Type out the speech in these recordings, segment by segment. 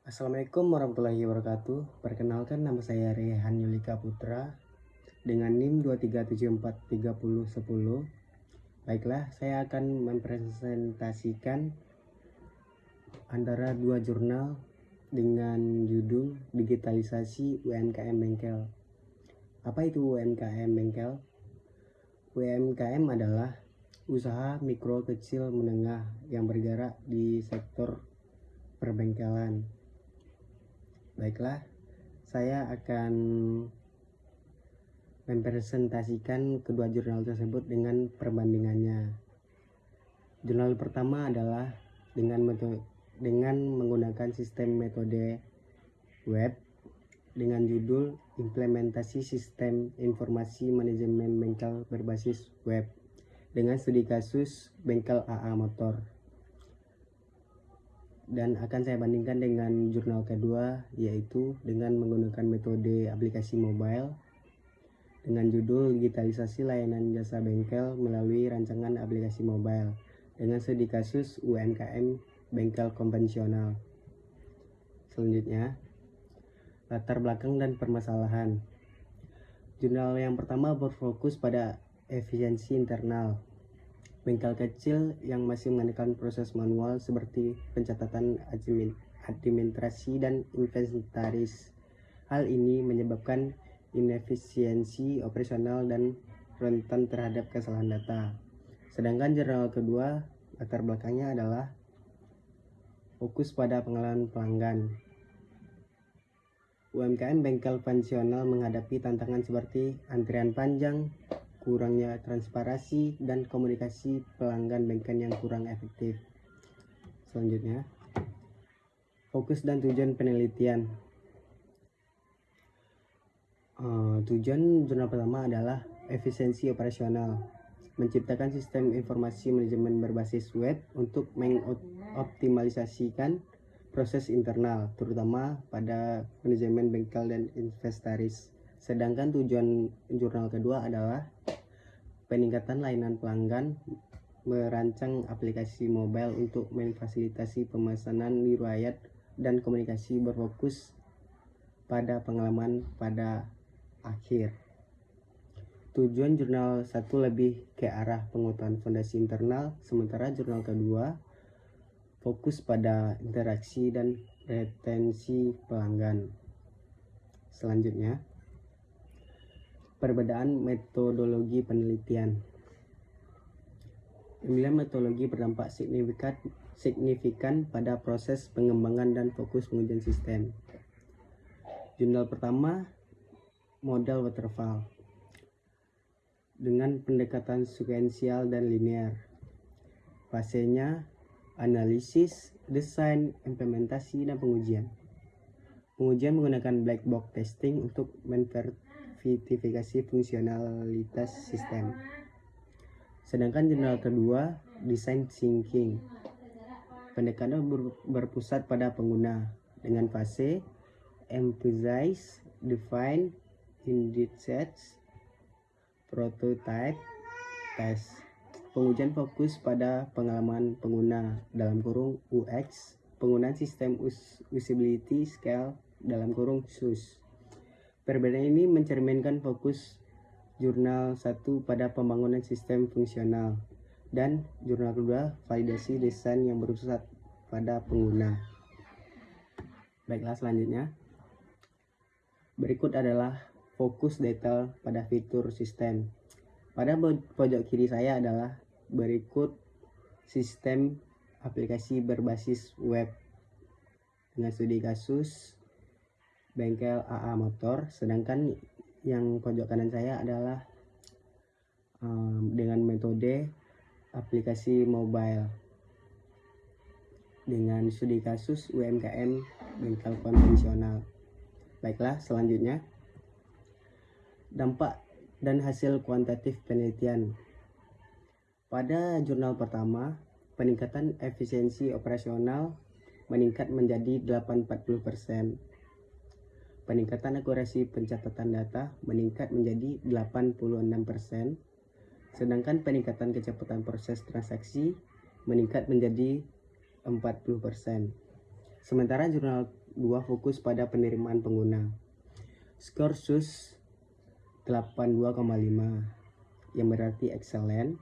Assalamualaikum warahmatullahi wabarakatuh. Perkenalkan, nama saya Rehan Yulika Putra dengan NIM 237430010. Baiklah, saya akan mempresentasikan antara dua jurnal dengan judul Digitalisasi UMKM Bengkel. Apa itu UMKM Bengkel? UMKM adalah usaha mikro kecil menengah yang bergerak di sektor perbengkelan. Baiklah, saya akan mempresentasikan kedua jurnal tersebut dengan perbandingannya. Jurnal pertama adalah dengan menggunakan sistem metode web dengan judul Implementasi Sistem Informasi Manajemen Bengkel Berbasis Web dengan studi kasus bengkel AA motor. Dan akan saya bandingkan dengan jurnal kedua, yaitu dengan menggunakan metode aplikasi mobile dengan judul Digitalisasi Layanan Jasa Bengkel melalui rancangan aplikasi mobile dengan studi kasus UMKM bengkel konvensional. Selanjutnya, latar belakang dan permasalahan. Jurnal yang pertama berfokus pada efisiensi internal bengkel kecil yang masih mengandalkan proses manual seperti pencatatan administrasi dan inventaris. Hal ini menyebabkan inefisiensi operasional dan rentan terhadap kesalahan data. Sedangkan jurnal kedua, latar belakangnya adalah fokus pada pengalaman pelanggan. UMKM bengkel konvensional menghadapi tantangan seperti antrian panjang, kurangnya transparansi, dan komunikasi pelanggan bengkel yang kurang efektif. Selanjutnya, fokus dan tujuan penelitian. Tujuan jurnal pertama adalah efisiensi operasional, menciptakan sistem informasi manajemen berbasis web untuk mengoptimalisasikan proses internal, terutama pada manajemen bengkel dan inventaris. Sedangkan tujuan jurnal kedua adalah peningkatan layanan pelanggan, merancang aplikasi mobile untuk memfasilitasi pemesanan riwayat dan komunikasi berfokus pada pengalaman pada akhir. Tujuan jurnal satu lebih ke arah penguatan fondasi internal, sementara jurnal kedua fokus pada interaksi dan retensi pelanggan. Selanjutnya, perbedaan metodologi penelitian. 9 metodologi berdampak signifikan pada proses pengembangan dan fokus pengujian sistem. Jurnal pertama, model waterfall dengan pendekatan sekuensial dan linear. Fasenya analisis, desain, implementasi, dan pengujian. Pengujian menggunakan black box testing untuk verifikasi fungsionalitas sistem. Sedangkan jurnal kedua, design thinking, pendekatan berpusat pada pengguna dengan fase emphasize, define, index, prototype, test. Pengujian fokus pada pengalaman pengguna (UX), penggunaan sistem usability scale (SUS). Perbedaan ini mencerminkan fokus jurnal 1 pada pembangunan sistem fungsional dan jurnal kedua validasi desain yang berpusat pada pengguna. Baiklah, selanjutnya. Berikut adalah fokus detail pada fitur sistem. Pada pojok kiri saya adalah berikut sistem aplikasi berbasis web dengan studi kasus bengkel AA motor, sedangkan yang pojok kanan saya adalah dengan metode aplikasi mobile dengan studi kasus UMKM bengkel konvensional. Baiklah, selanjutnya, dampak dan hasil kuantitatif penelitian. Pada jurnal pertama, peningkatan efisiensi operasional meningkat menjadi 840%. Peningkatan akurasi pencatatan data meningkat menjadi 86%, sedangkan peningkatan kecepatan proses transaksi meningkat menjadi 40%. Sementara jurnal 2 fokus pada penerimaan pengguna. Skor SUS 82,5 yang berarti excellent.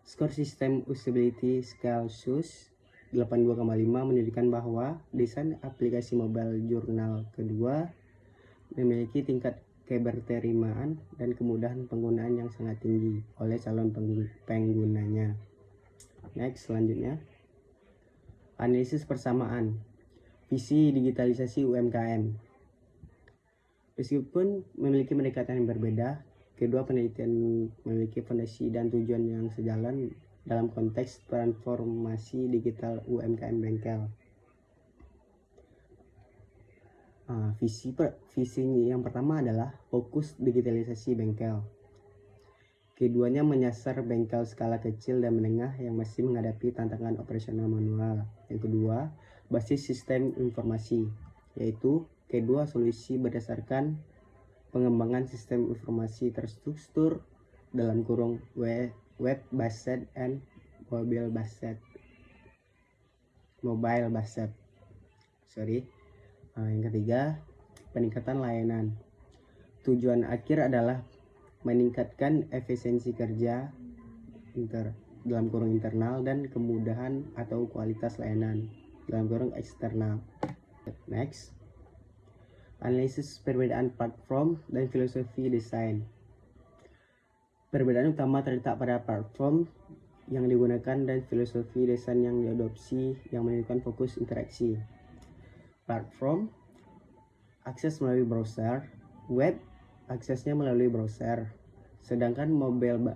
Skor System Usability Scale SUS 82,5 menunjukkan bahwa desain aplikasi mobile jurnal kedua memiliki tingkat keberterimaan dan kemudahan penggunaan yang sangat tinggi oleh calon penggunanya. Next, selanjutnya. Analisis persamaan. Visi digitalisasi UMKM. Meskipun memiliki pendekatan yang berbeda, kedua penelitian memiliki fondasi dan tujuan yang sejalan dalam konteks transformasi digital UMKM bengkel. Visi yang pertama adalah fokus digitalisasi bengkel. Keduanya menyasar bengkel skala kecil dan menengah yang masih menghadapi tantangan operasional manual. Yang kedua, basis sistem informasi, yaitu kedua solusi berdasarkan pengembangan sistem informasi terstruktur dalam kurung web-based and mobile-based. Yang ketiga, peningkatan layanan. Tujuan akhir adalah meningkatkan efisiensi kerja dalam kurung internal dan kemudahan atau kualitas layanan dalam kurung eksternal. Next, analisis perbedaan platform dan filosofi desain. Perbedaan utama terletak pada platform yang digunakan dan filosofi desain yang diadopsi yang menunjukkan fokus interaksi. Platform, akses melalui browser, web, aksesnya melalui browser, sedangkan mobile,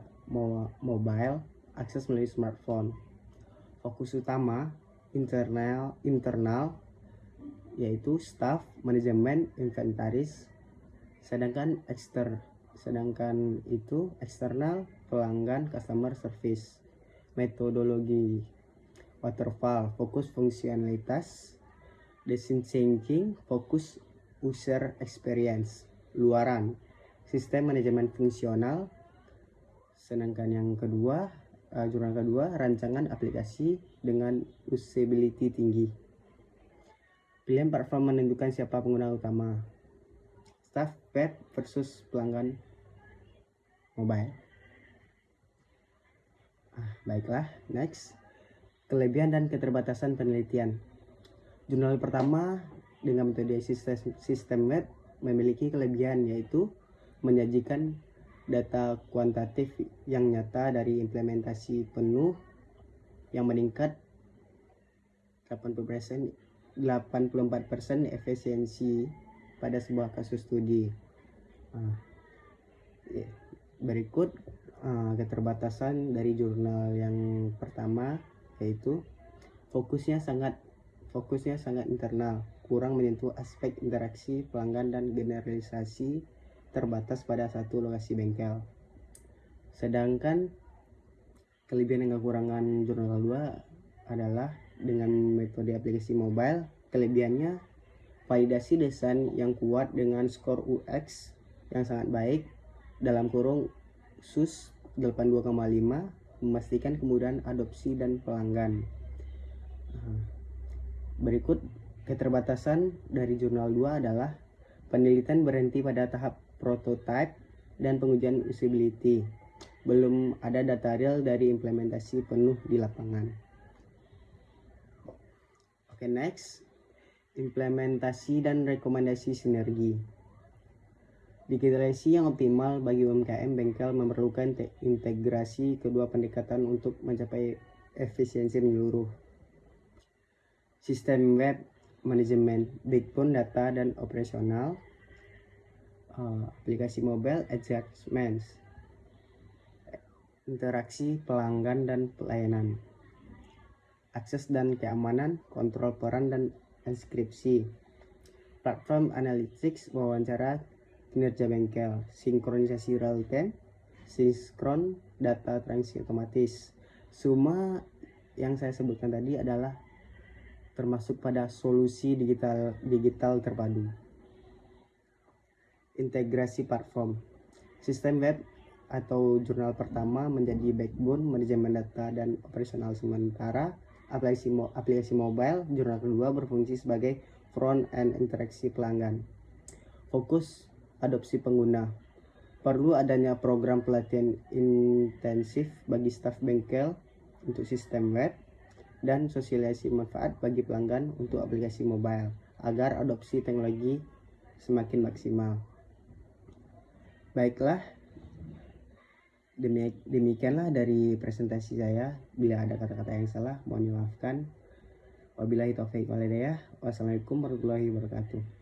akses melalui smartphone. Fokus utama, internal, yaitu staff, manajemen, inventaris, sedangkan eksternal, pelanggan, customer service. Metodologi waterfall, fokus fungsionalitas. Design thinking, fokus user experience. Luaran, sistem manajemen fungsional. Sedangkan yang kedua, jurnal kedua, rancangan aplikasi dengan usability tinggi. Pilihan platform menentukan siapa pengguna utama. Staff web versus pelanggan mobile. Baiklah, next. Kelebihan dan keterbatasan penelitian. Jurnal pertama dengan metode sistem web memiliki kelebihan, yaitu menyajikan data kuantitatif yang nyata dari implementasi penuh yang meningkat 84% efisiensi pada sebuah kasus studi. Berikut keterbatasan dari jurnal yang pertama, yaitu fokusnya sangat internal, kurang menyentuh aspek interaksi pelanggan dan generalisasi terbatas pada satu lokasi bengkel. Sedangkan kelebihan dan kekurangan jurnal 2 adalah dengan metode aplikasi mobile, kelebihannya validasi desain yang kuat dengan skor UX yang sangat baik dalam kurung SUS 82,5, memastikan kemudahan adopsi dan pelanggan. Berikut keterbatasan dari jurnal 2 adalah penelitian berhenti pada tahap prototype dan pengujian usability. Belum ada data real dari implementasi penuh di lapangan. Oke, next. Implementasi dan rekomendasi sinergi. Digitalisasi yang optimal bagi UMKM bengkel memerlukan integrasi kedua pendekatan untuk mencapai efisiensi menyeluruh. Sistem web, manajemen, backbone data dan operasional, aplikasi mobile, adjustments, interaksi pelanggan dan pelayanan, akses dan keamanan, kontrol peran dan inskripsi, platform analytics, wawancara kinerja bengkel, sinkronisasi real time, sinkron data transaksi otomatis. Semua yang saya sebutkan tadi adalah termasuk pada solusi digital terpadu. Integrasi platform. Sistem web atau jurnal pertama menjadi backbone manajemen data dan operasional sementara aplikasi mobile, jurnal kedua berfungsi sebagai front end interaksi pelanggan. Fokus adopsi pengguna. Perlu adanya program pelatihan intensif bagi staf bengkel untuk sistem web dan sosialisasi manfaat bagi pelanggan untuk aplikasi mobile agar adopsi teknologi semakin maksimal. Baiklah, demikianlah dari presentasi saya. Bila ada kata-kata yang salah, mohon dimaafkan. Wabillahi taufiq wal hidayah. Wassalamualaikum warahmatullahi wabarakatuh.